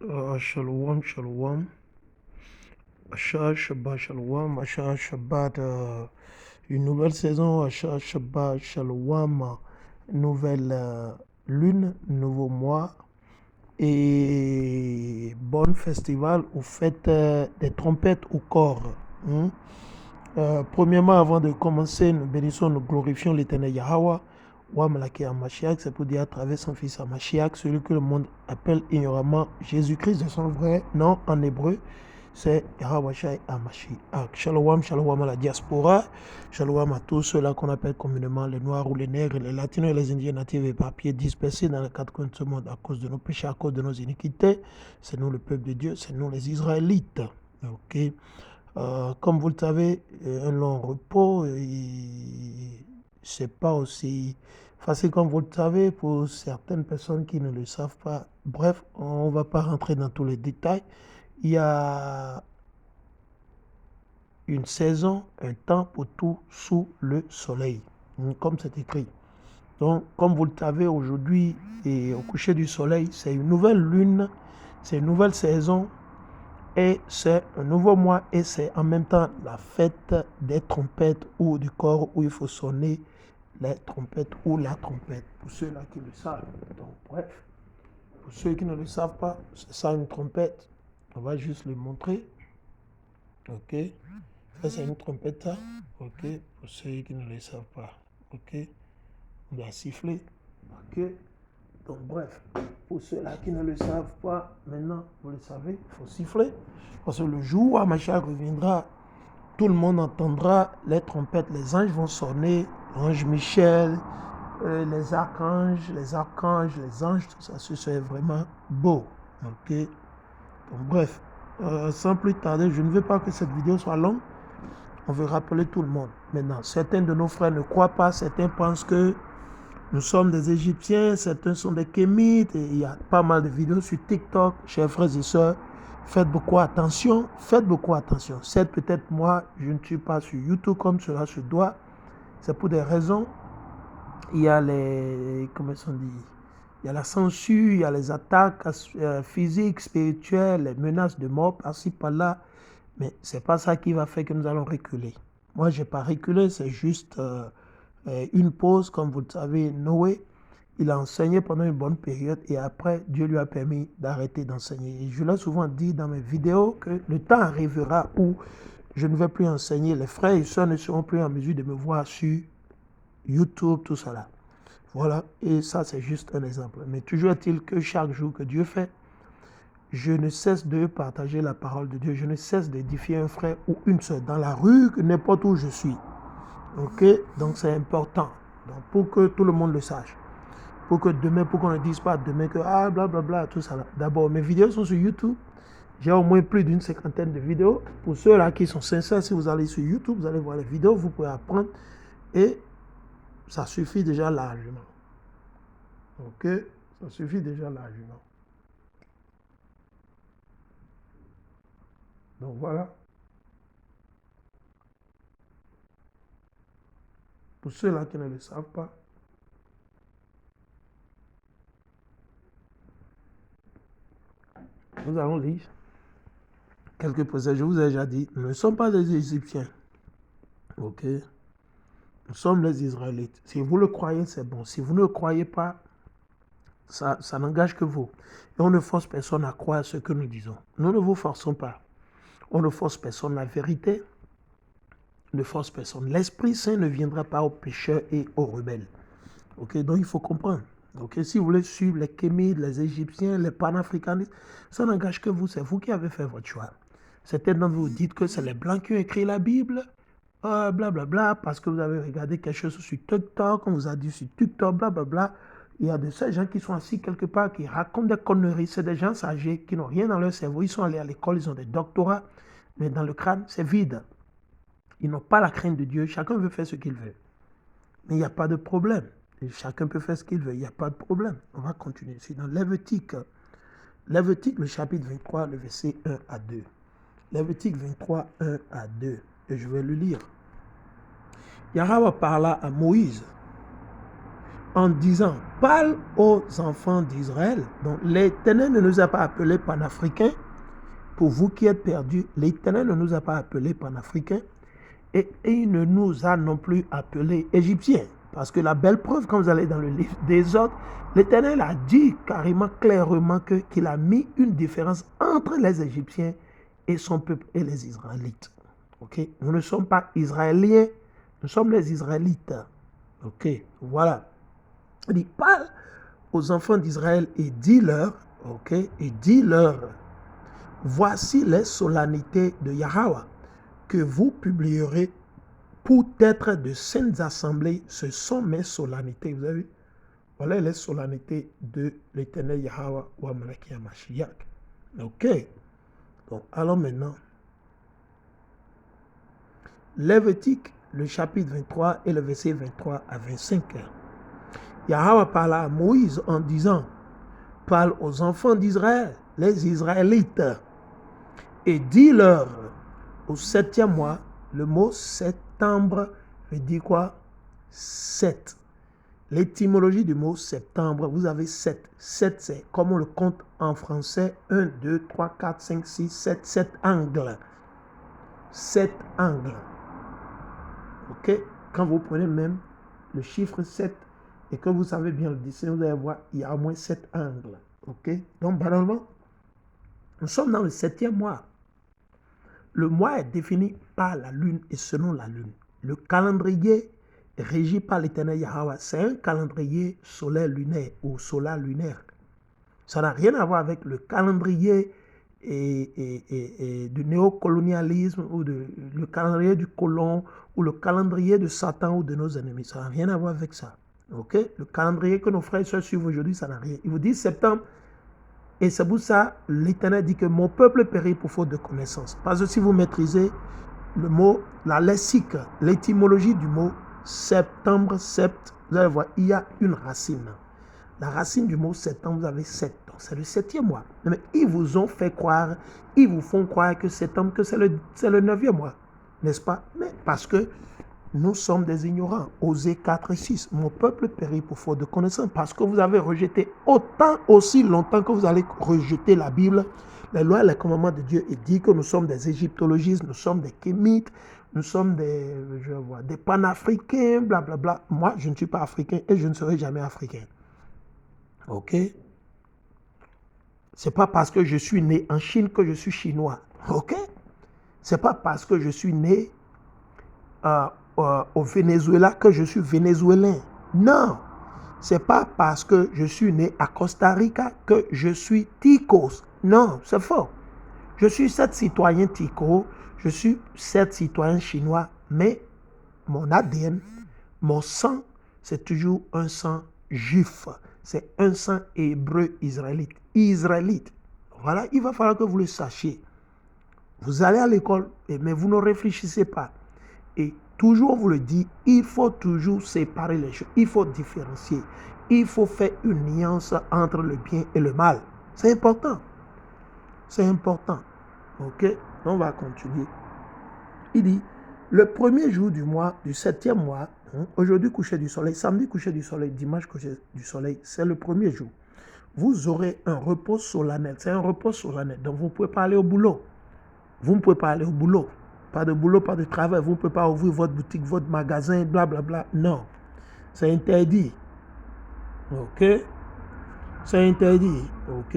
Shalom, shalom. Asha Shabbat, shalom. Asha Shabbat, une nouvelle saison. Asha Shabbat, shalom. Nouvelle lune, nouveau mois. Et bon festival aux fêtes des trompettes au corps. Hein. Premièrement, avant de commencer, nous bénissons, nous glorifions l'éternel Yahweh. Wamalaki Mashiach, c'est pour dire à travers son fils Mashiach, celui que le monde appelle ignoramment Jésus-Christ de son vrai nom en hébreu, c'est Yahweh Shai Mashiach. Shalom, shalom à la diaspora, shalom à tous ceux-là qu'on appelle communément les Noirs ou les Nègres, les Latinos et les Indiens natifs et papiers dispersés dans les quatre coins de ce monde à cause de nos péchés, à cause de nos iniquités. C'est nous le peuple de Dieu, c'est nous les Israélites. Ok. Comme vous le savez, un long repos, c'est pas aussi facile comme vous le savez pour certaines personnes qui ne le savent pas. Bref, on ne va pas rentrer dans tous les détails. Il y a une saison, un temps pour tout sous le soleil, comme c'est écrit. Donc, comme vous le savez, aujourd'hui, et au coucher du soleil, c'est une nouvelle lune, c'est une nouvelle saison. Et c'est un nouveau mois et c'est en même temps la fête des trompettes ou du corps où il faut sonner les trompettes ou la trompette, pour ceux-là qui le savent. Donc bref, pour ceux qui ne le savent pas, c'est ça une trompette. On va juste le montrer. Ok. Ça c'est une trompette ça. Ok. Pour ceux qui ne le savent pas. Ok. On doit siffler. Ok. Donc bref, pour ceux-là qui ne le savent pas, maintenant vous le savez, il faut siffler. Parce que le jour où Mashiach reviendra, tout le monde entendra les trompettes, les anges vont sonner, l'ange Michel, les archanges, les anges, tout ça, c'est vraiment beau. Ok. Donc bref, sans plus tarder, je ne veux pas que cette vidéo soit longue. On veut rappeler tout le monde. Maintenant, certains de nos frères ne croient pas, certains pensent que nous sommes des Égyptiens, certains sont des Kémites, et il y a pas mal de vidéos sur TikTok, chers frères et sœurs. Faites beaucoup attention, faites beaucoup attention. C'est peut-être moi, je ne suis pas sur YouTube comme cela se doit. C'est pour des raisons. Il y a les, comment on dit, il y a la censure, il y a les attaques physiques, spirituelles, les menaces de mort par-ci, par-là. Mais ce n'est pas ça qui va faire que nous allons reculer. Moi, je n'ai pas reculé, c'est juste une pause. Comme vous le savez, Noé, il a enseigné pendant une bonne période et après, Dieu lui a permis d'arrêter d'enseigner. Et je l'ai souvent dit dans mes vidéos que le temps arrivera où je ne vais plus enseigner. Les frères et sœurs ne seront plus en mesure de me voir sur YouTube, tout ça là. Voilà, et ça c'est juste un exemple. Mais toujours est-il que chaque jour que Dieu fait, je ne cesse de partager la parole de Dieu. Je ne cesse d'édifier un frère ou une sœur dans la rue, n'importe où je suis. Ok, donc c'est important. Donc pour que tout le monde le sache. Pour que demain, pour qu'on ne dise pas demain que ah blablabla, tout ça là. D'abord, mes vidéos sont sur YouTube. J'ai au moins plus d'une cinquantaine de vidéos. Pour ceux-là qui sont sincères, si vous allez sur YouTube, vous allez voir les vidéos, vous pouvez apprendre. Et ça suffit déjà largement. Ok, ça suffit déjà largement. Donc voilà. Pour ceux-là qui ne le savent pas, nous allons lire quelques passages. Je vous ai déjà dit, nous ne sommes pas des Égyptiens. Ok. Nous sommes les Israélites. Si vous le croyez, c'est bon. Si vous ne le croyez pas, ça n'engage que vous. Et on ne force personne à croire ce que nous disons. Nous ne vous forçons pas. On ne force personne la vérité. On ne force personne. L'Esprit Saint ne viendra pas aux pécheurs et aux rebelles. Ok, donc il faut comprendre. Ok, si vous voulez suivre les Kémites, les Égyptiens, les panafricanistes, ça n'engage que vous. C'est vous qui avez fait votre choix. Certains d'entre vous dites que c'est les Blancs qui ont écrit la Bible. Blablabla, parce que vous avez regardé quelque chose sur TikTok, on vous a dit sur TikTok, blablabla. Il y a de ces gens qui sont assis quelque part, qui racontent des conneries. C'est des gens âgés qui n'ont rien dans leur cerveau. Ils sont allés à l'école, ils ont des doctorats, mais dans le crâne, c'est vide. Ils n'ont pas la crainte de Dieu. Chacun veut faire ce qu'il veut. Mais il n'y a pas de problème. Et chacun peut faire ce qu'il veut. Il n'y a pas de problème. On va continuer. C'est dans Lévitique. Lévitique, le chapitre 23, le verset 1 à 2. Lévitique 23, 1 à 2. Et je vais le lire. Yahweh parla à Moïse en disant, parle aux enfants d'Israël. Donc l'Éternel ne nous a pas appelés panafricains. Pour vous qui êtes perdus, l'Éternel ne nous a pas appelés panafricains et il ne nous a non plus appelés égyptiens. Parce que la belle preuve, quand vous allez dans le livre d'Exode, l'Éternel a dit carrément, clairement qu'il a mis une différence entre les Égyptiens et son peuple et les Israélites. Okay? Nous ne sommes pas Israéliens, nous sommes les Israélites. Ok, voilà. Il dit, parle aux enfants d'Israël et dis-leur, ok, et dis-leur, voici les solennités de Yahweh que vous publierez pour être de saintes assemblées. Ce sont mes solennités. Vous avez vu? Voilà les solennités de l'Éternel Yahweh ou Amaleki Mashiach. Ok. Donc, allons maintenant. Lévitique, le chapitre 23 et le verset 23 à 25. Yahweh parla à Moïse en disant, parle aux enfants d'Israël, les Israélites, et dis-leur, au 7e mois, le mot septembre veut dire quoi? 7. L'étymologie du mot septembre, vous avez 7. 7, c'est comme on le compte en français, 1, 2, 3, 4, 5, 6, 7, 7 angles. 7 angles. Ok? Quand vous prenez même le chiffre 7 et que vous savez bien le dessiner, vous allez voir, il y a au moins 7 angles. Ok? Donc, banalement, nous sommes dans le 7e mois. Le mois est défini par la lune et selon la lune. Le calendrier régi par l'Éternel Yahweh, c'est un calendrier solaire lunaire ou solar lunaire. Ça n'a rien à voir avec le calendrier du néocolonialisme ou le calendrier du colon ou le calendrier de Satan ou de nos ennemis. Ça n'a rien à voir avec ça. Okay? Le calendrier que nos frères et soeurs suivent aujourd'hui, ça n'a rien. Ils vous disent septembre. Et c'est pour ça l'Éternel dit que mon peuple périt pour faute de connaissance. Parce que si vous maîtrisez le mot, la lexique, l'étymologie du mot septembre, sept, vous allez voir, il y a une racine. La racine du mot septembre, vous avez 7. Donc c'est le 7e mois. Mais ils vous ont fait croire, ils vous font croire que septembre, que c'est le 9e mois. N'est-ce pas? Mais parce que nous sommes des ignorants. Osée 4 et 6. Mon peuple périt pour faute de connaissance. Parce que vous avez rejeté autant, aussi longtemps que vous allez rejeter la Bible, les lois et les commandements de Dieu, et dit que nous sommes des égyptologistes, nous sommes des kémites, nous sommes des panafricains, blablabla. Moi, je ne suis pas africain et je ne serai jamais africain. Ok? C'est pas parce que je suis né en Chine que je suis chinois. Ok? C'est pas parce que je suis né au Venezuela que je suis vénézuélien. Non, c'est pas parce que je suis né à Costa Rica que je suis ticos. Non, c'est faux. Je suis certes citoyen tico, je suis certes citoyen chinois, mais mon ADN, mon sang, c'est toujours un sang juif. C'est un sang hébreu israélite. Israélite. Voilà, il va falloir que vous le sachiez. Vous allez à l'école, mais vous ne réfléchissez pas. Et toujours, on vous le dit, il faut toujours séparer les choses. Il faut différencier. Il faut faire une nuance entre le bien et le mal. C'est important. C'est important. Ok? On va continuer. Il dit, le premier jour du mois, du 7e mois, aujourd'hui coucher du soleil, samedi coucher du soleil, dimanche coucher du soleil, c'est le premier jour. Vous aurez un repos solennel. C'est un repos solennel. Donc, vous ne pouvez pas aller au boulot. Vous ne pouvez pas aller au boulot. Pas de boulot, pas de travail. Vous ne pouvez pas ouvrir votre boutique, votre magasin, blablabla. Non. C'est interdit. Ok? C'est interdit. Ok?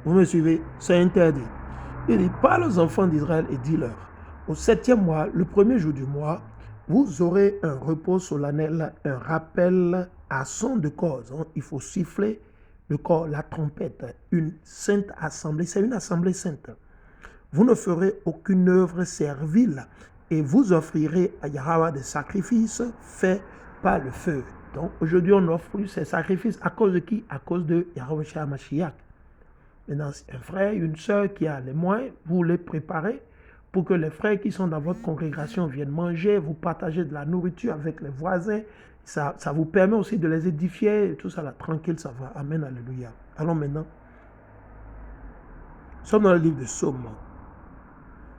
Vous me suivez? C'est interdit. Il dit, parle aux enfants d'Israël et dis-leur, au 7e mois, le premier jour du mois, vous aurez un repos solennel, un rappel à son de cause. Il faut siffler le corps, la trompette, une sainte assemblée. C'est une assemblée sainte. Vous ne ferez aucune œuvre servile et vous offrirez à Yahweh des sacrifices faits par le feu. Donc aujourd'hui, on offre ces sacrifices à cause de qui? À cause de Yahweh Mashiach. Maintenant, un frère, une soeur qui a les moyens, vous les préparez pour que les frères qui sont dans votre congrégation viennent manger, vous partagez de la nourriture avec les voisins. Ça vous permet aussi de les édifier, et tout ça là, tranquille, ça va. Amen, alléluia. Allons maintenant. Nous sommes dans le livre de Psaume.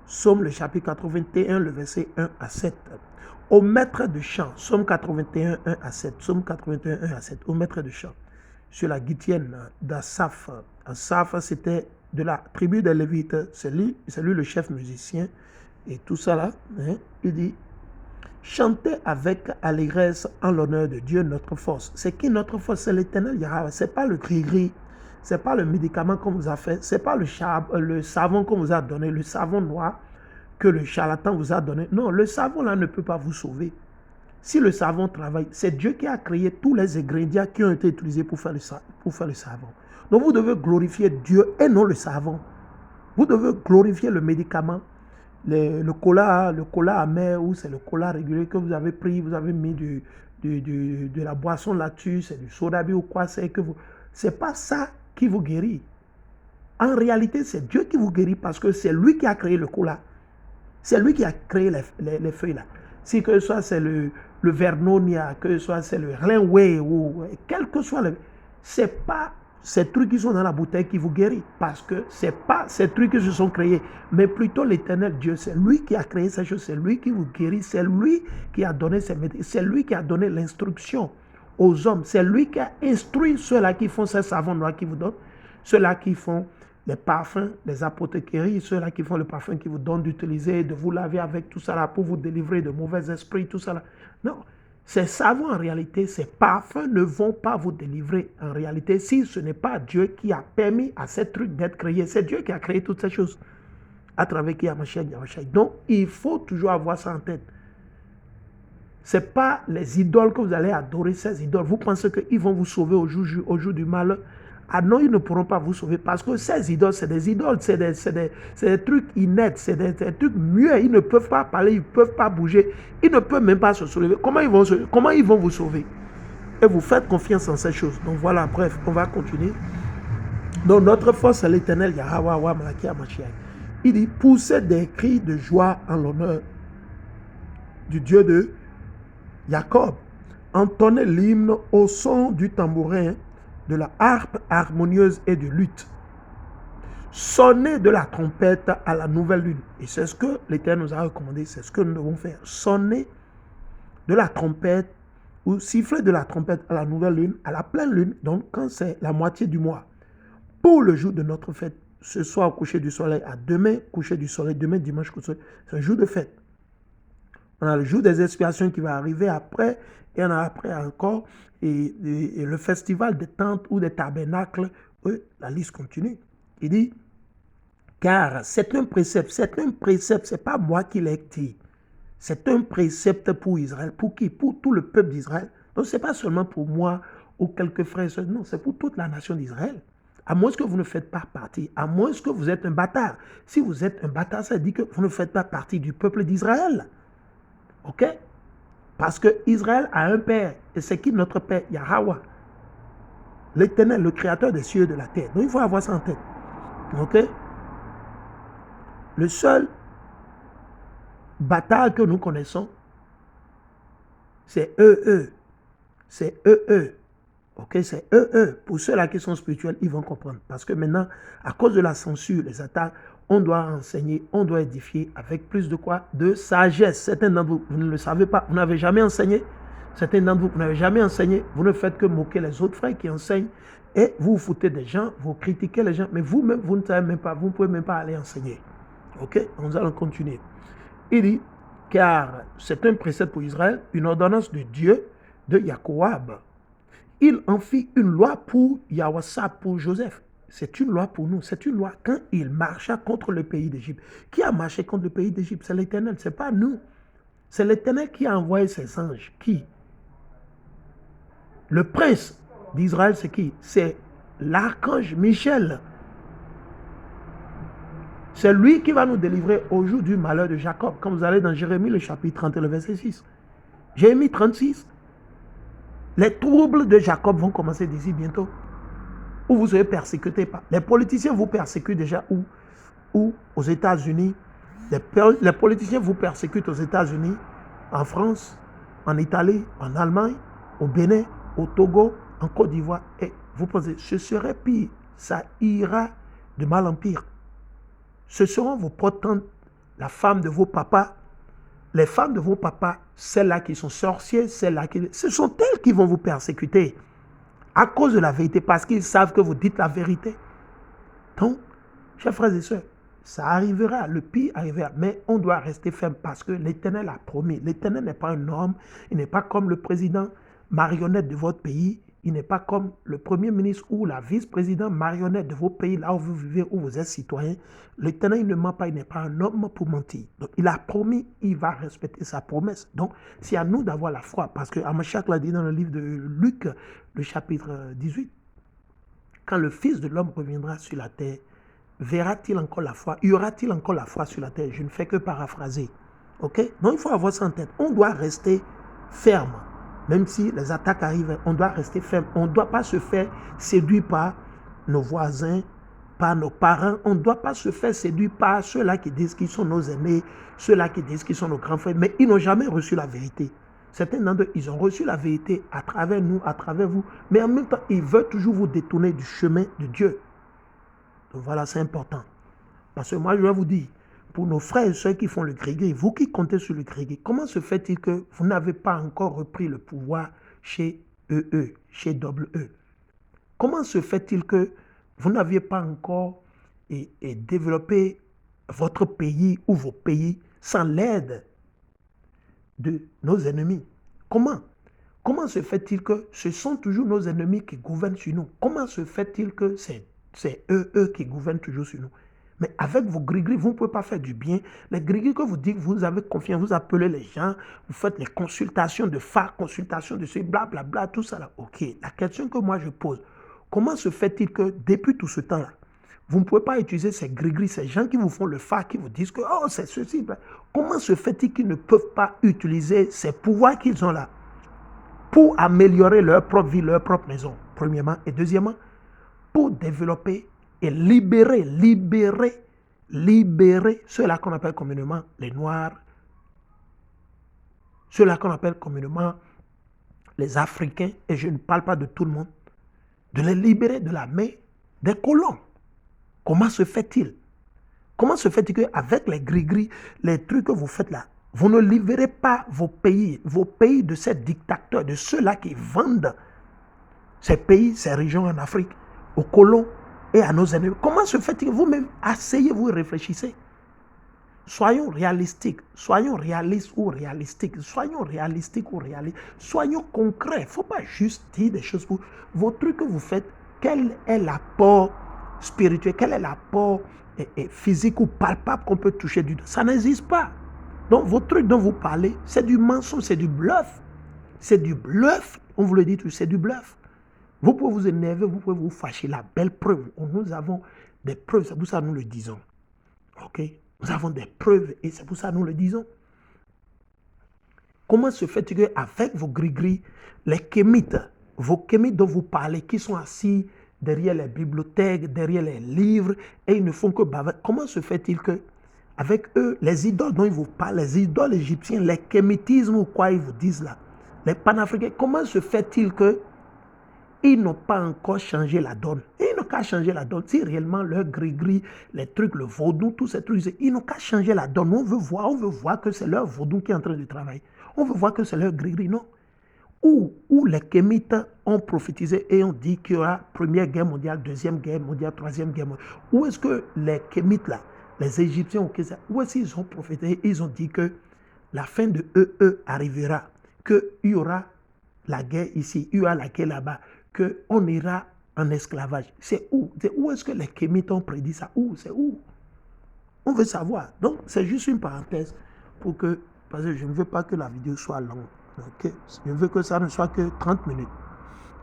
Psaume le chapitre 81, le verset 1 à 7. Au maître de chant, Psaume 81, 1 à 7. Psaume 81, 1 à 7. Au maître de chant. Sur la guitienne d'Asaph. Asaph, c'était de la tribu des Lévites. C'est lui le chef musicien. Et tout ça là, hein, il dit, chantez avec allégresse en l'honneur de Dieu notre force. C'est qui notre force? C'est l'Éternel Yahweh. Ce n'est pas le gris-gris. Ce n'est pas le médicament qu'on vous a fait. Ce n'est pas le savon qu'on vous a donné, le savon noir que le charlatan vous a donné. Non, le savon là ne peut pas vous sauver. Si le savon travaille, c'est Dieu qui a créé tous les ingrédients qui ont été utilisés pour faire le savon. Donc vous devez glorifier Dieu et non le savon. Vous devez glorifier le médicament, le cola amer, ou c'est le cola régulier que vous avez pris, vous avez mis de la boisson là-dessus, c'est du soda ou quoi, c'est pas ça qui vous guérit. En réalité, c'est Dieu qui vous guérit parce que c'est lui qui a créé le cola. C'est lui qui a créé les feuilles là. Si que ce soit c'est le Vernonia, que ce soit c'est le Renway, ou quel que soit c'est pas ces trucs qui sont dans la bouteille qui vous guérit. Parce que c'est pas ces trucs qui se sont créés, mais plutôt l'Éternel Dieu. C'est lui qui a créé ces choses, c'est lui qui vous guérit, c'est lui qui a donné ces médicaments, c'est lui qui a donné l'instruction aux hommes. C'est lui qui a instruit ceux-là qui font ces savons noirs qui vous donnent, ceux-là qui font les parfums, les apothicaries, ceux-là qui font le parfum qui vous donnent d'utiliser, de vous laver avec tout ça là pour vous délivrer de mauvais esprits, tout ça là. Non, ces savons en réalité, ces parfums ne vont pas vous délivrer en réalité si ce n'est pas Dieu qui a permis à ces trucs d'être créés. C'est Dieu qui a créé toutes ces choses à travers qui Mashiach. Donc, il faut toujours avoir ça en tête. Ce n'est pas les idoles que vous allez adorer, ces idoles. Vous pensez qu'ils vont vous sauver au jour du malheur? Ah non, ils ne pourront pas vous sauver parce que ces idoles, c'est des idoles, c'est des trucs ineptes, c'est des trucs muets. Ils ne peuvent pas parler, ils ne peuvent pas bouger, ils ne peuvent même pas se soulever. Comment ils vont vous sauver? Et vous faites confiance en ces choses. Donc voilà, bref, on va continuer. Donc notre force, c'est l'Éternel Yahweh Malachi Mashiach. Il dit, poussez des cris de joie en l'honneur du Dieu de Jacob. Entonnez l'hymne au son du tambourin, de la harpe harmonieuse et de lutte. Sonnez de la trompette à la nouvelle lune. Et c'est ce que l'Éternel nous a recommandé, c'est ce que nous devons faire. Sonnez de la trompette ou siffler de la trompette à la nouvelle lune, à la pleine lune, donc quand c'est la moitié du mois, pour le jour de notre fête. Ce soir au coucher du soleil, à demain coucher du soleil, demain dimanche coucher du soleil, c'est un jour de fête. On a le jour des expiations qui va arriver après, et on a après encore et le festival des tentes ou des tabernacles. La liste continue. Il dit, car c'est un précepte, c'est pas moi qui l'ai dit. C'est un précepte pour Israël. Pour qui? Pour tout le peuple d'Israël. Donc ce n'est pas seulement pour moi ou quelques frères et sœurs, non, c'est pour toute la nation d'Israël. À moins que vous ne faites pas partie, à moins que vous êtes un bâtard. Si vous êtes un bâtard, ça dit que vous ne faites pas partie du peuple d'Israël. Ok? Parce que Israël a un père. Et c'est qui notre père? Yahweh. L'Éternel, le créateur des cieux et de la terre. Donc il faut avoir ça en tête. Ok? Le seul bâtard que nous connaissons, c'est eux. C'est eux. Ok? C'est eux. Pour ceux-là qui sont spirituels, ils vont comprendre. Parce que maintenant, à cause de la censure, les attaques, on doit enseigner, on doit édifier avec plus de quoi? De sagesse. Certains d'entre vous, vous ne le savez pas, vous n'avez jamais enseigné. Certains d'entre vous, vous n'avez jamais enseigné. Vous ne faites que moquer les autres frères qui enseignent. Et vous vous foutez des gens, vous critiquez les gens. Mais vous-même, vous ne savez même pas, vous ne pouvez même pas aller enseigner. Ok? Nous allons continuer. Il dit, car c'est un précepte pour Israël, une ordonnance de Dieu, de Jacob. Il en fit une loi pour Yahweh, pour Joseph. C'est une loi pour nous. C'est une loi quand il marcha contre le pays d'Égypte. Qui a marché contre le pays d'Égypte? C'est l'Éternel, ce n'est pas nous. C'est l'Éternel qui a envoyé ses anges. Qui? Le prince d'Israël, c'est qui? C'est l'archange Michel. C'est lui qui va nous délivrer au jour du malheur de Jacob. Quand vous allez dans Jérémie, le chapitre 30 et le verset 6. Jérémie 36. Les troubles de Jacob vont commencer d'ici bientôt. Où vous serez persécutés par. Les politiciens vous persécutent déjà où? Aux États-Unis. Les politiciens vous persécutent aux États-Unis, en France, en Italie, en Allemagne, au Bénin, au Togo, en Côte d'Ivoire. Et vous pensez, ce serait pire. Ça ira de mal en pire. Ce seront vos la femme de vos papas, les femmes de vos papas, celles-là qui sont sorcières, celles-là qui... Ce sont elles qui vont vous persécuter à cause de la vérité, parce qu'ils savent que vous dites la vérité. Donc, chers frères et sœurs, ça arrivera, le pire arrivera, mais on doit rester ferme parce que l'Éternel a promis. L'Éternel n'est pas un homme, il n'est pas comme le président marionnette de votre pays, il n'est pas comme le premier ministre ou la vice-président marionnette de vos pays, là où vous vivez, où vous êtes citoyen. L'Éternel, il ne ment pas, il n'est pas un homme pour mentir. Donc, il a promis, il va respecter sa promesse. Donc, c'est à nous d'avoir la foi, parce que Amachak l'a dit dans le livre de Luc, le chapitre 18, quand le Fils de l'homme reviendra sur la terre, verra-t-il encore la foi? Y aura-t-il encore la foi sur la terre? Je ne fais que paraphraser. Ok? Donc, il faut avoir ça en tête. On doit rester ferme. Même si les attaques arrivent, on doit rester ferme. On ne doit pas se faire séduire par nos voisins, par nos parents. On ne doit pas se faire séduire par ceux-là qui disent qu'ils sont nos aînés, ceux-là qui disent qu'ils sont nos grands frères, mais ils n'ont jamais reçu la vérité. Certains d'entre eux, ils ont reçu la vérité à travers nous, à travers vous, mais en même temps, ils veulent toujours vous détourner du chemin de Dieu. Donc voilà, c'est important. Parce que moi, je vais vous dire, pour nos frères et sœurs qui font le gris-gris, vous qui comptez sur le gris-gris, comment se fait-il que vous n'avez pas encore repris le pouvoir chez chez E? Comment se fait-il que vous n'aviez pas encore développé votre pays ou vos pays sans l'aide de nos ennemis? Comment se fait-il que ce sont toujours nos ennemis qui gouvernent sur nous? Comment se fait-il que c'est eux qui gouvernent toujours sur nous? Mais avec vos gris-gris, vous ne pouvez pas faire du bien. Les gris-gris que vous dites, vous avez confiance, vous appelez les gens, vous faites les consultations de phare, consultations de ce blablabla, tout ça là. Ok, la question que moi je pose, comment se fait-il que depuis tout ce temps-là, vous ne pouvez pas utiliser ces gris-gris, ces gens qui vous font le phare, qui vous disent que oh, c'est ceci. Comment se fait-il qu'ils ne peuvent pas utiliser ces pouvoirs qu'ils ont là pour améliorer leur propre vie, leur propre maison, premièrement. Et deuxièmement, pour développer et libérer ceux-là qu'on appelle communément les Noirs, ceux-là qu'on appelle communément les Africains, et je ne parle pas de tout le monde, de les libérer de la main des colons. Comment se fait-il? Comment se fait-il qu'avec les gris-gris, les trucs que vous faites là, vous ne libérez pas vos pays de ces dictateurs, de ceux-là qui vendent ces pays, ces régions en Afrique, aux colons et à nos ennemis? Comment se fait-il que vous-même asseyez-vous et réfléchissez? Soyons réalistiques, soyons réalistes ou réalistiques, soyons réalistiques ou réalistes, soyons concrets. Il ne faut pas juste dire des choses pour vos trucs que vous faites. Quel est l'apport spirituel, quel est l'apport physique ou palpable qu'on peut toucher du doigt? Ça n'existe pas. Donc, vos trucs dont vous parlez, c'est du mensonge, c'est du bluff. C'est du bluff. On vous le dit tout, c'est du bluff. Vous pouvez vous énerver, vous pouvez vous fâcher. La belle preuve, nous avons des preuves, c'est pour ça que nous le disons. Ok? Nous avons des preuves et c'est pour ça que nous le disons. Comment se fait-il qu'avec vos gris-gris, les kémites, vos kémites dont vous parlez, qui sont assis derrière les bibliothèques, derrière les livres, et ils ne font que bavarder, comment se fait-il que avec eux, les idoles dont ils vous parlent, les idoles égyptiennes, les kémitismes ou quoi ils vous disent là, les panafricains, comment se fait-il que ils n'ont pas encore changé la donne? Ils n'ont qu'à changer la donne. Si réellement leur gris-gris, les trucs, le vaudou, tous ces trucs, ils n'ont qu'à changer la donne. On veut voir que c'est leur vaudou qui est en train de travailler. On veut voir que c'est leur gris-gris, non? Où les kémites ont prophétisé et ont dit qu'il y aura Première Guerre mondiale, Deuxième Guerre mondiale, Troisième Guerre mondiale. Où est-ce que les kémites là, les Égyptiens, où est-ce qu'ils ont prophétisé? Ils ont dit que la fin de arrivera, qu'il y aura la guerre ici, il y aura la guerre là-bas, qu'on ira en esclavage. C'est où? Où est-ce que les kémites ont prédit ça? C'est où? On veut savoir. Donc, c'est juste une parenthèse parce que je ne veux pas que la vidéo soit longue. Okay? Je veux que ça ne soit que 30 minutes.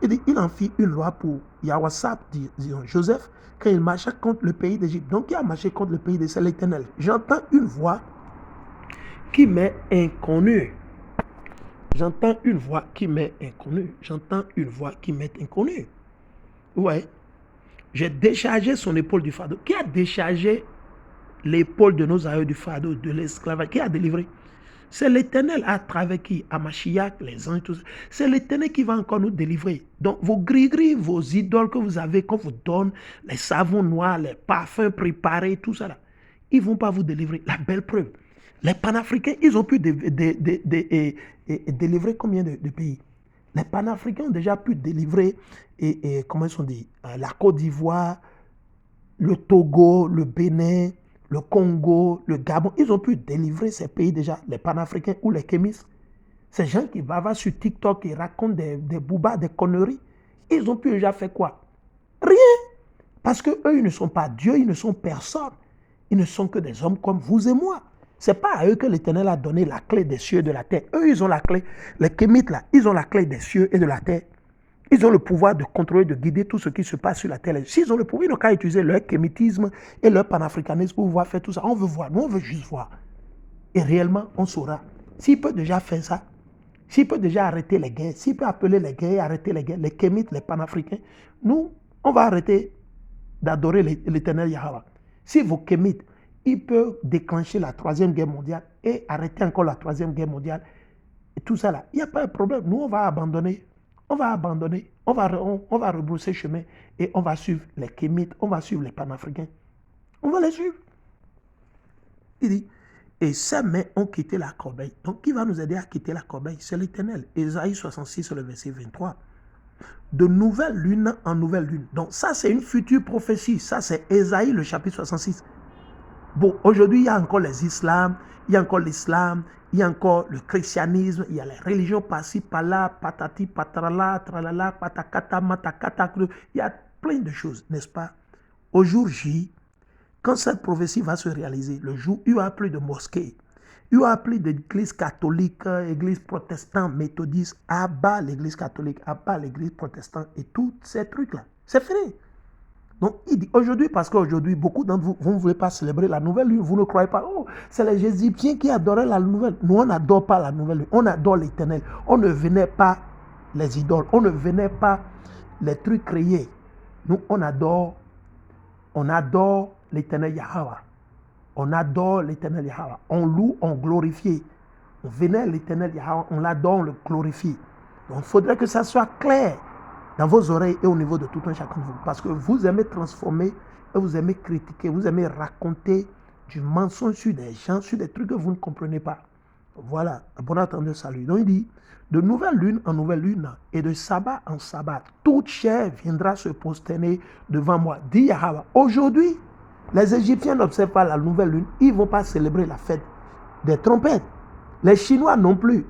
Il en fit une loi pour Yawassap, disons Joseph, quand il marcha contre le pays d'Égypte. Donc, il a marché contre le pays de l'Éternel. J'entends une voix qui m'est inconnue. J'entends une voix qui m'est inconnue. J'entends une voix qui m'est inconnue. Ouais. J'ai déchargé son épaule du fardeau. Qui a déchargé l'épaule de nos aïeux du fardeau, de l'esclavage? Qui a délivré? C'est l'Éternel à travers qui? À Mashiach, les anges, tout ça. C'est l'Éternel qui va encore nous délivrer. Donc, vos gris-gris, vos idoles que vous avez, qu'on vous donne, les savons noirs, les parfums préparés, tout ça là, ils ne vont pas vous délivrer. La belle preuve. Les panafricains, ils ont pu délivrer combien de pays? Les panafricains ont déjà pu délivrer, comment ils sont dit, la Côte d'Ivoire, le Togo, le Bénin, le Congo, le Gabon. Ils ont pu délivrer ces pays déjà, les panafricains ou les kémis. Ces gens qui vont sur TikTok et racontent des boubas, des conneries, ils ont pu déjà faire quoi? Rien. Parce qu'eux, ils ne sont pas Dieu, ils ne sont personne. Ils ne sont que des hommes comme vous et moi. Ce n'est pas à eux que l'Éternel a donné la clé des cieux et de la terre. Eux, ils ont la clé. Les Kémites, là, ils ont la clé des cieux et de la terre. Ils ont le pouvoir de contrôler, de guider tout ce qui se passe sur la terre. S'ils ont le pouvoir, ils n'ont qu'à utiliser leur kémitisme et leur panafricanisme pour pouvoir faire tout ça. On veut voir, nous, on veut juste voir. Et réellement, on saura. S'il peut déjà faire ça, s'il peut déjà arrêter les guerres, s'il peut appeler les guerres et arrêter les guerres, les kémites, les panafricains, nous, on va arrêter d'adorer l'Éternel Yahweh. Si vos kémites, il peut déclencher la 3e guerre mondiale et arrêter encore la 3e guerre mondiale. Et tout ça là, il n'y a pas de problème. Nous, on va abandonner. On va abandonner. On va rebrousser chemin et on va suivre les kémites, on va suivre les panafricains. On va les suivre. Il dit, et ces mains ont quitté la corbeille. Donc, qui va nous aider à quitter la corbeille? C'est l'Éternel. Ésaïe 66, le verset 23. De nouvelle lune en nouvelle lune. Donc, ça, c'est une future prophétie. Ça, c'est Ésaïe, le chapitre 66. Bon, aujourd'hui, il y a encore les islams, il y a encore l'islam, il y a encore le christianisme, il y a les religions par-ci, par-là, patati, patrala, tralala, patakata, matakata, il y a plein de choses, n'est-ce pas? Au jour J, quand cette prophétie va se réaliser, le jour où il n'y aura plus de mosquées, il n'y aura plus d'église catholique, église protestante, méthodiste, à bas l'église catholique, à bas l'église protestante et tous ces trucs-là. C'est fini. Donc, il dit aujourd'hui, parce qu'aujourd'hui, beaucoup d'entre vous, vous ne voulez pas célébrer la nouvelle lune, vous ne croyez pas, oh, c'est les Égyptiens qui adoraient la nouvelle. Nous, on n'adore pas la nouvelle lune, on adore l'Éternel. On ne venait pas les idoles, on ne venait pas les trucs créés. Nous, on adore l'Éternel Yahweh. On adore l'Éternel Yahweh. On loue, on glorifie. On venait l'Éternel Yahweh, on l'adore, on le glorifie. Donc, il faudrait que ça soit clair dans vos oreilles et au niveau de tout un chacun de vous. Parce que vous aimez transformer, et vous aimez critiquer, vous aimez raconter du mensonge sur des gens, sur des trucs que vous ne comprenez pas. Voilà, bon entendeur, salut. Donc il dit, de nouvelle lune en nouvelle lune, et de sabbat en sabbat, toute chair viendra se prosterner devant moi, dit Yahweh. Aujourd'hui, les Égyptiens n'observent pas la nouvelle lune, ils ne vont pas célébrer la fête des trompettes. Les Chinois non plus.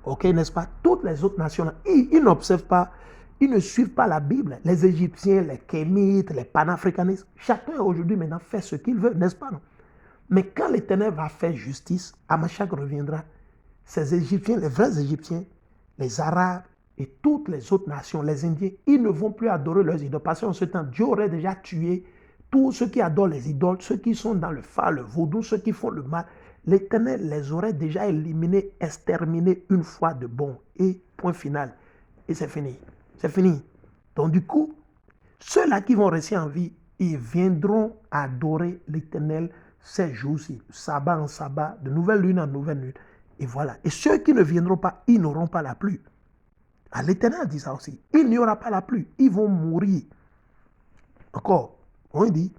Ok, n'est-ce pas? Toutes les autres nations, ils n'observent pas, ils ne suivent pas la Bible. Les Égyptiens, les Kémites, les panafricanistes, chacun aujourd'hui maintenant fait ce qu'il veut, n'est-ce pas? Non? Mais quand l'Éternel va faire justice, Amashak reviendra. Ces Égyptiens, les vrais Égyptiens, les Arabes et toutes les autres nations, les Indiens, ils ne vont plus adorer leurs idoles. Parce qu'en ce temps, Dieu aurait déjà tué tous ceux qui adorent les idoles, ceux qui sont dans le phare, le vaudou, ceux qui font le mal. L'Éternel les aurait déjà éliminés, exterminés une fois de bon. Et point final. Et c'est fini. C'est fini. Donc du coup, ceux-là qui vont rester en vie, ils viendront adorer l'Éternel ces jours-ci, sabbat en sabbat, de nouvelle lune en nouvelle lune. Et voilà. Et ceux qui ne viendront pas, ils n'auront pas la pluie. L'Éternel dit ça aussi. Il n'y aura pas la pluie. Ils vont mourir. Encore, on dit,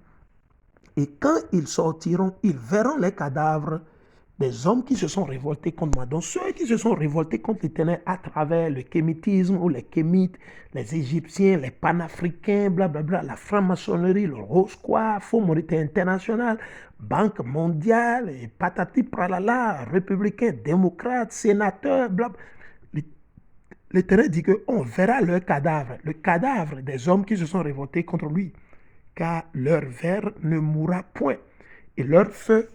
et quand ils sortiront, ils verront les cadavres des hommes qui se sont révoltés contre moi. Donc ceux qui se sont révoltés contre l'Éternel à travers le kémitisme ou les kémites, les Égyptiens, les panafricains, blablabla, la franc-maçonnerie, le Rosquois, Fonds monétaire international, Banque mondiale, et patati pralala, républicains, démocrates, sénateurs, blablabla. L'Éternel dit qu'on verra leur cadavre, le cadavre des hommes qui se sont révoltés contre lui, car leur ver ne mourra point, et leur feu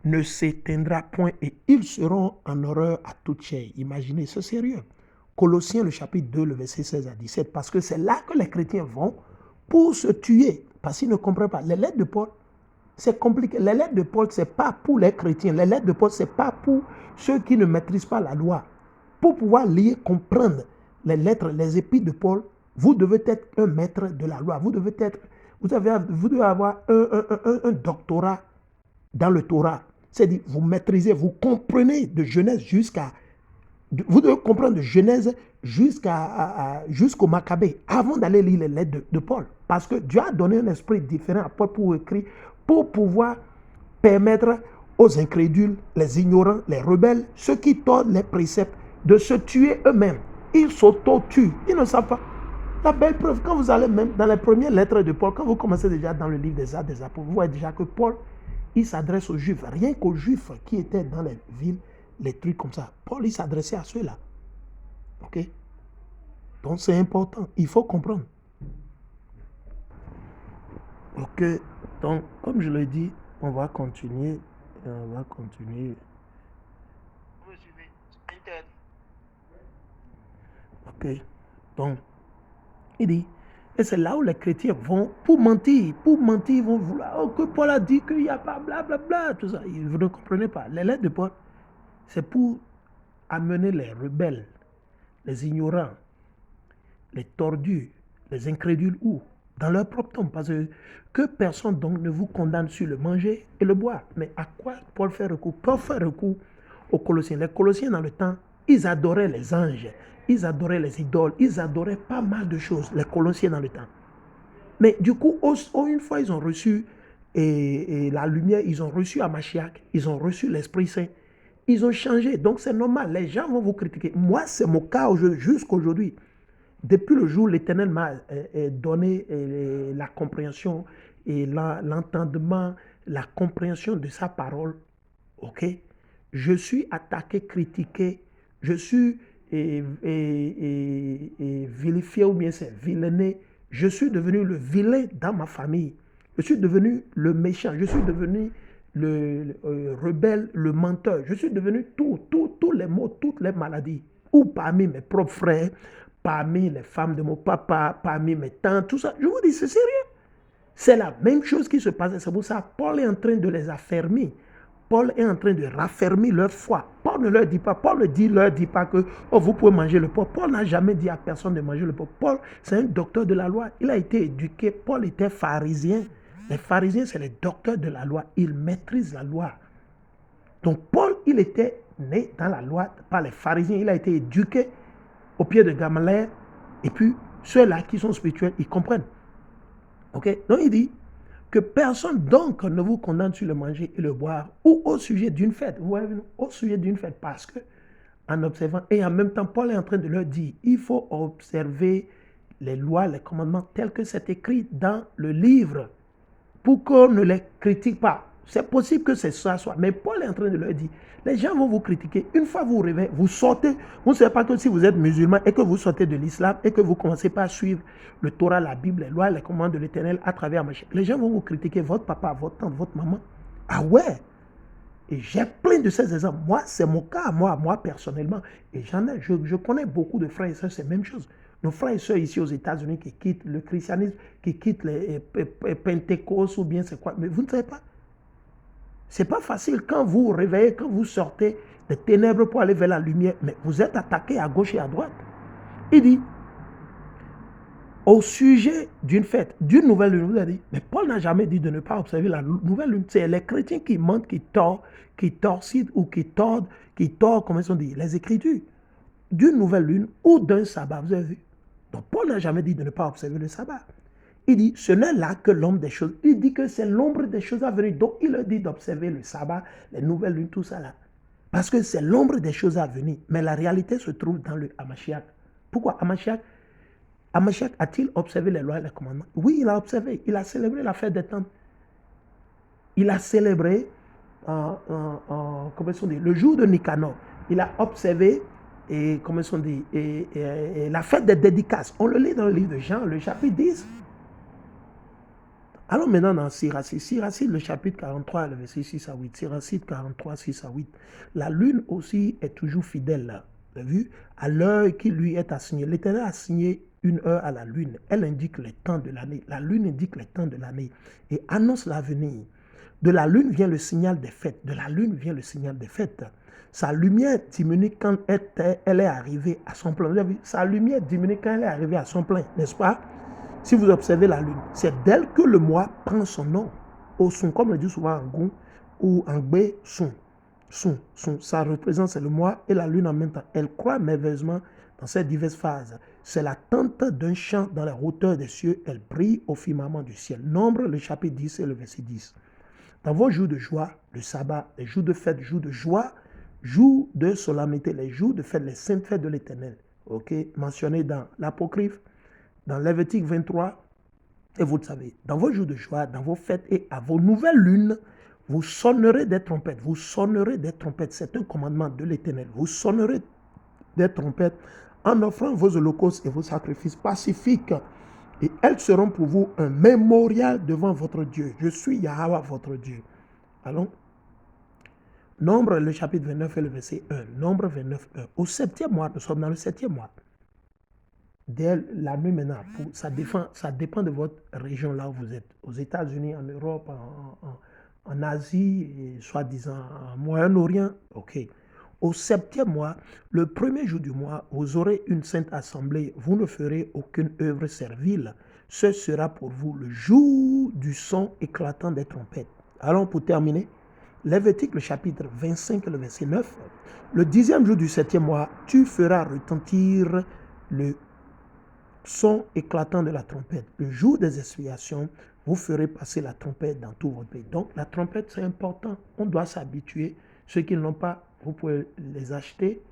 ne s'éteindra point, et ils seront en horreur à toute chair. Imaginez, c'est sérieux. Colossiens, le chapitre 2, le verset 16 à 17, parce que c'est là que les chrétiens vont pour se tuer, parce qu'ils ne comprennent pas. Les lettres de Paul, c'est compliqué. Les lettres de Paul, ce n'est pas pour les chrétiens. Les lettres de Paul, ce n'est pas pour ceux qui ne maîtrisent pas la loi. Pour pouvoir lire, comprendre les lettres, les épîtres de Paul, vous devez être un maître de la loi. Vous devez avoir un doctorat dans le Torah. C'est-à-dire, vous maîtrisez, vous comprenez de Genèse jusqu'à... Vous devez comprendre de Genèse jusqu'au Maccabée, avant d'aller lire les lettres de Paul. Parce que Dieu a donné un esprit différent à Paul pour écrire pour pouvoir permettre aux incrédules, les ignorants, les rebelles, ceux qui tordent les préceptes, de se tuer eux-mêmes. Ils s'auto-tuent. Ils ne savent pas. La belle preuve, quand vous allez même dans les premières lettres de Paul, quand vous commencez déjà dans le livre des Actes des Apôtres, vous voyez déjà que Paul, il s'adresse aux Juifs, rien qu'aux Juifs qui étaient dans les villes, les trucs comme ça. Paul, il s'adressait à ceux-là. OK? Donc, c'est important. Il faut comprendre. OK? Donc, comme je l'ai dit, on va continuer. On va continuer. Vous me suivez? OK? Donc, il dit, et c'est là où les chrétiens vont pour mentir, ils vont vouloir, oh, que Paul a dit qu'il n'y a pas blablabla, tout ça. Vous ne comprenez pas. Les lettres de Paul, c'est pour amener les rebelles, les ignorants, les tordus, les incrédules, où? Dans leur propre tombe. Parce que personne donc ne vous condamne sur le manger et le boire. Mais à quoi Paul fait recours? Paul fait recours aux Colossiens. Les Colossiens, dans le temps, ils adoraient les anges, ils adoraient les idoles, ils adoraient pas mal de choses, les Colossiens dans le temps. Mais du coup, une fois ils ont reçu la lumière, ils ont reçu Hamashiach, ils ont reçu l'Esprit Saint, ils ont changé. Donc c'est normal, les gens vont vous critiquer. Moi, c'est mon cas jusqu'à aujourd'hui. Depuis le jour où l'Éternel m'a donné la compréhension et l'entendement, la compréhension de sa parole, ok, je suis attaqué, critiqué, je suis vilifié ou bien c'est vilainé. Je suis devenu le vilain dans ma famille. Je suis devenu le méchant. Je suis devenu le rebelle, le menteur. Je suis devenu tous les maux, toutes les maladies. Ou parmi mes propres frères, parmi les femmes de mon papa, parmi mes tantes, tout ça. Je vous dis, c'est sérieux. C'est la même chose qui se passe. C'est pour ça que Paul est en train de les affermir. Paul est en train de raffermir leur foi. Paul ne leur dit pas, leur dit pas que oh, vous pouvez manger le porc. Paul n'a jamais dit à personne de manger le porc. Paul, c'est un docteur de la loi. Il a été éduqué. Paul était pharisien. Les pharisiens, c'est les docteurs de la loi. Ils maîtrisent la loi. Donc Paul, il était né dans la loi par les pharisiens. Il a été éduqué au pied de Gamaliel. Et puis, ceux-là qui sont spirituels, ils comprennent. OK? Donc il dit que personne donc ne vous condamne sur le manger et le boire ou au sujet d'une fête. Vous voyez, au sujet d'une fête, parce que en observant, et en même temps, Paul est en train de leur dire, il faut observer les lois, les commandements tels que c'est écrit dans le livre pour qu'on ne les critique pas. C'est possible que c'est ça soit, mais Paul est en train de leur dire, les gens vont vous critiquer. Une fois vous vous réveillez, vous sortez, vous ne savez pas que si vous êtes musulman et que vous sortez de l'islam et que vous commencez pas à suivre le Torah, la Bible, les lois, les commandements de l'Éternel à travers Mashiach, les gens vont vous critiquer, votre papa, votre tante, votre maman. Ah ouais! Et j'ai plein de ces exemples. Moi, c'est mon cas, moi personnellement. Et je connais beaucoup de frères et sœurs, c'est la même chose. Nos frères et sœurs ici aux États-Unis qui quittent le christianisme, qui quittent les Pentecôtes ou bien c'est quoi. Mais vous ne savez pas. C'est pas facile quand vous vous réveillez, quand vous sortez des ténèbres pour aller vers la lumière, mais vous êtes attaqué à gauche et à droite. Il dit, au sujet d'une fête, d'une nouvelle lune, vous avez dit, mais Paul n'a jamais dit de ne pas observer la nouvelle lune. C'est les chrétiens qui mentent, qui torcident ou qui tordent, comment ils ont dit, les Écritures. D'une nouvelle lune ou d'un sabbat, vous avez vu. Donc Paul n'a jamais dit de ne pas observer le sabbat. Il dit, ce n'est là que l'ombre des choses. Il dit que c'est l'ombre des choses à venir. Donc, il leur dit d'observer le sabbat, les nouvelles lunes, tout ça là. Parce que c'est l'ombre des choses à venir. Mais la réalité se trouve dans le Hamashiach. Pourquoi Hamashiach a-t-il observé les lois et les commandements? Oui, il a observé. Il a célébré la fête des temps. Il a célébré comment on dit, le jour de Nicanor. Il a observé comment on dit, la fête des dédicaces. On le lit dans le livre de Jean, le chapitre 10. Allons maintenant dans Siracide. Siracide, le chapitre 43, le verset 6 à 8. Siracide 43, 6 à 8. La lune aussi est toujours fidèle, là. Vous avez vu? À l'heure qui lui est assignée. L'Éternel a assigné une heure à la lune. Elle indique les temps de l'année. La lune indique les temps de l'année et annonce l'avenir. De la lune vient le signal des fêtes. De la lune vient le signal des fêtes. Sa lumière diminue quand elle est arrivée à son plein. Vous avez vu? Sa lumière diminue quand elle est arrivée à son plein, n'est-ce pas? Si vous observez la lune, c'est d'elle que le mois prend son nom. Au son, comme le dit souvent en Goun ou en Gbé, son. Ça représente, c'est le mois et la lune en même temps. Elle croît merveilleusement dans ces diverses phases. C'est la tente d'un chant dans la hauteur des cieux. Elle brille au firmament du ciel. Nombre, le chapitre 10 et le verset 10. Dans vos jours de joie, le sabbat, les jours de fête, jours de joie, jours de solennité, les jours de fête, les saintes fêtes de l'Éternel, ok, mentionnés dans l'Apocryphe, dans Lévitique 23, et vous le savez, dans vos jours de joie, dans vos fêtes et à vos nouvelles lunes, vous sonnerez des trompettes, vous sonnerez des trompettes, c'est un commandement de l'Éternel, vous sonnerez des trompettes en offrant vos holocaustes et vos sacrifices pacifiques, et elles seront pour vous un mémorial devant votre Dieu. Je suis Yahweh, votre Dieu. Allons. Nombre, le chapitre 29 et le verset 1. Nombre 29, 1. Au 7e mois, nous sommes dans le 7e mois. Dès la nuit maintenant, ça dépend de votre région là où vous êtes. Aux États-Unis, en Europe, en Asie, et soi-disant en Moyen-Orient, ok. Au 7e mois, le premier jour du mois, vous aurez une sainte assemblée. Vous ne ferez aucune œuvre servile. Ce sera pour vous le jour du son éclatant des trompettes. Allons pour terminer. Lévitique, le chapitre 25, le verset 9. Le 10e jour du 7e mois, tu feras retentir le son éclatant de la trompette. Le jour des expiations, vous ferez passer la trompette dans tout votre pays. Donc, la trompette, c'est important. On doit s'habituer. Ceux qui ne l'ont pas, vous pouvez les acheter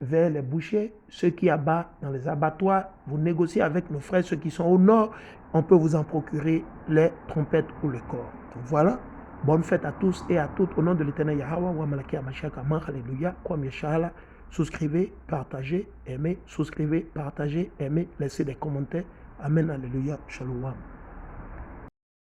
vers les bouchers. Ceux qui abattent dans les abattoirs, vous négociez avec nos frères, ceux qui sont au nord, on peut vous en procurer les trompettes ou le corps. Donc, voilà. Bonne fête à tous et à toutes. Au nom de l'Éternel Yahweh, wa Malaki Amashak Aman, Alléluia, Kwam Yeshala. Souscrivez, partagez, aimez, souscrivez, partagez, aimez, laissez des commentaires. Amen, Alléluia, Shalom.